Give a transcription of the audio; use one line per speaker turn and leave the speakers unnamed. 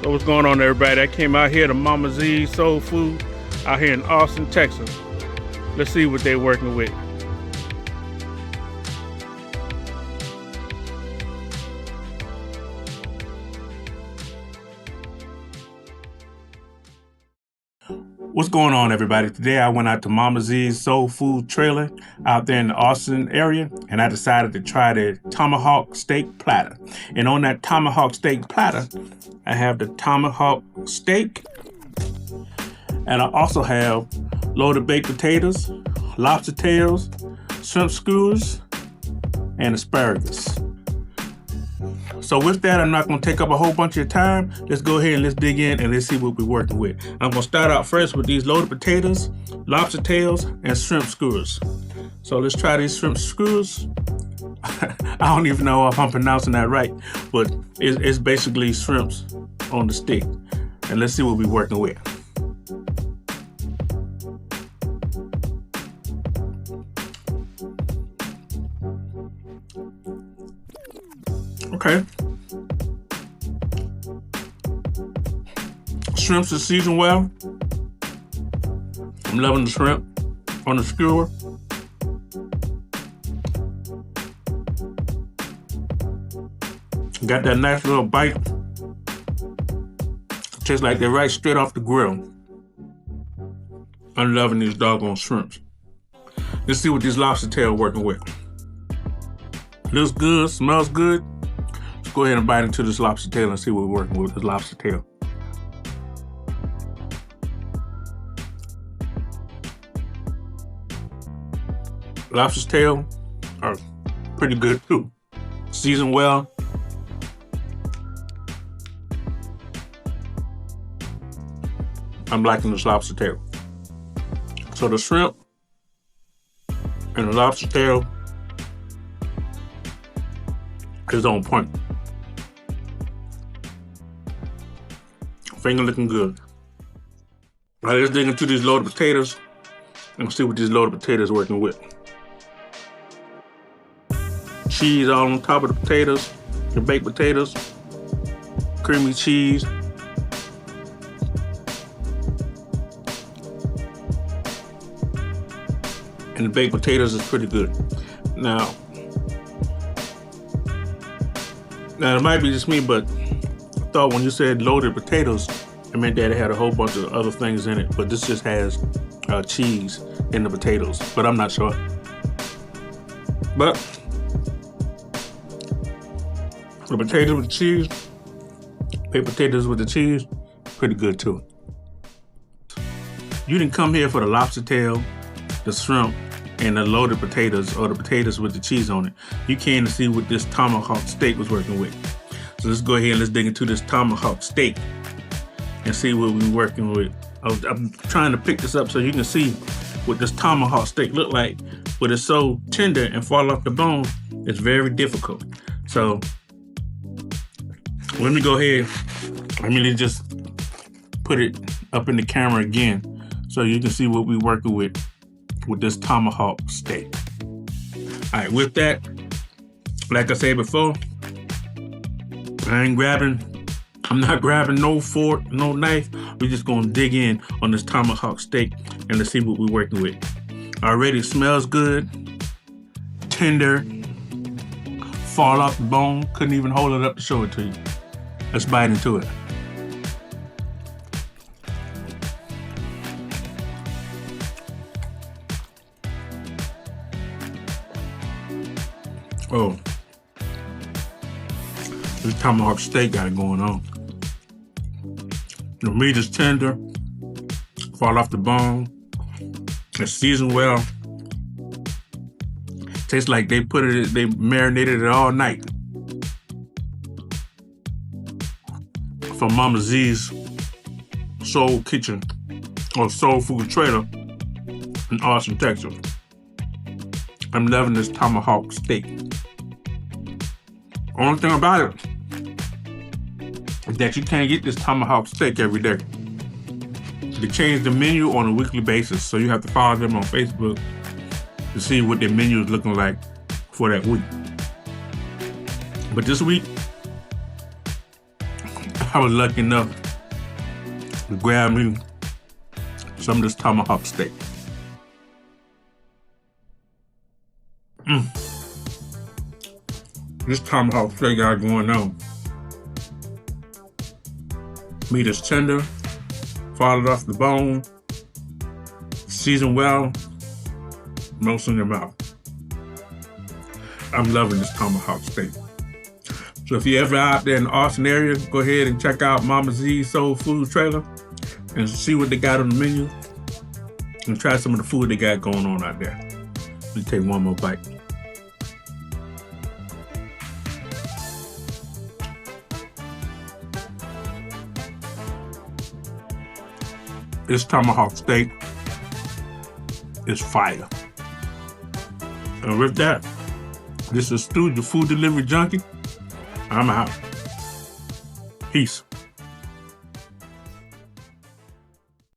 So what's going on, everybody? I came out here to Mama Z's Soul Food out here in Austin, Texas. Let's see what they're working with. What's going on, everybody? Today I went out to Mama Z's Soul Food trailer out there in the Austin area, and I decided to try the Tomahawk steak platter. And on that Tomahawk steak platter, I have the Tomahawk steak, and I also have loaded baked potatoes, lobster tails, shrimp skewers, and asparagus. So with that, I'm not going to take up a whole bunch of your time. Let's go ahead and let's dig in and let's see what we're working with. I'm going to start out first with these loaded potatoes, lobster tails, and shrimp skewers. So let's try these shrimp skewers. I don't even know if I'm pronouncing that right, but it's basically shrimps on the stick. And let's see what we're working with. Okay. Shrimps is seasoned well. I'm loving the shrimp on the skewer. Got that nice little bite. Tastes like they're right straight off the grill. I'm loving these doggone shrimps. Let's see what this lobster tail working with. Looks good, smells good. Let's go ahead and bite into this lobster tail and see what we're working with this lobster tail. Lobster's tail are pretty good too. Seasoned well. I'm liking this lobster tail. So the shrimp and the lobster tail is on point. Finger looking good. All right, let's dig into these loaded potatoes and see what these loaded potatoes are working with. Cheese all on top of the potatoes, the baked potatoes, creamy cheese. And the baked potatoes is pretty good. Now it might be just me, but I thought when you said loaded potatoes, it meant that it had a whole bunch of other things in it, but this just has cheese in the potatoes, but I'm not sure. But the potatoes with the cheese, baked potatoes with the cheese, pretty good too. You didn't come here for the lobster tail, the shrimp, and the loaded potatoes or the potatoes with the cheese on it. You came to see what this Tomahawk steak was working with. So let's go ahead and let's dig into this Tomahawk steak and see what we're working with. I'm trying to pick this up so you can see what this Tomahawk steak look like, but it's so tender and fall off the bone, it's very difficult. So let me go ahead, let me just put it up in the camera again so you can see what we're working with this Tomahawk steak. All right, with that, like I said before, I'm not grabbing no fork, no knife. We're just gonna dig in on this Tomahawk steak and let's see what we're working with. Already smells good, tender, fall off the bone. Couldn't even hold it up to show it to you. Let's bite into it. Oh, this Tomahawk steak got it going on. The meat is tender, fall off the bone. It's seasoned well. Tastes like they marinated it all night. From Mama Z's Soul Kitchen or Soul Food Trailer in Austin, Texas. I'm loving this Tomahawk steak. Only thing about it is that you can't get this Tomahawk steak every day. They change the menu on a weekly basis, so you have to follow them on Facebook to see what their menu is looking like for that week. But this week, I was lucky enough to grab me some of this tomahawk steak. This tomahawk steak got going on. Meat is tender, falling off the bone, seasoned well, melts in your mouth. I'm loving this tomahawk steak. So if you're ever out there in the Austin area, go ahead and check out Mama Z's Soul Food Trailer and see what they got on the menu and try some of the food they got going on out there. Let me take one more bite. This tomahawk steak is fire. And with that, this is Stu, the food delivery junkie. I'm out. Peace.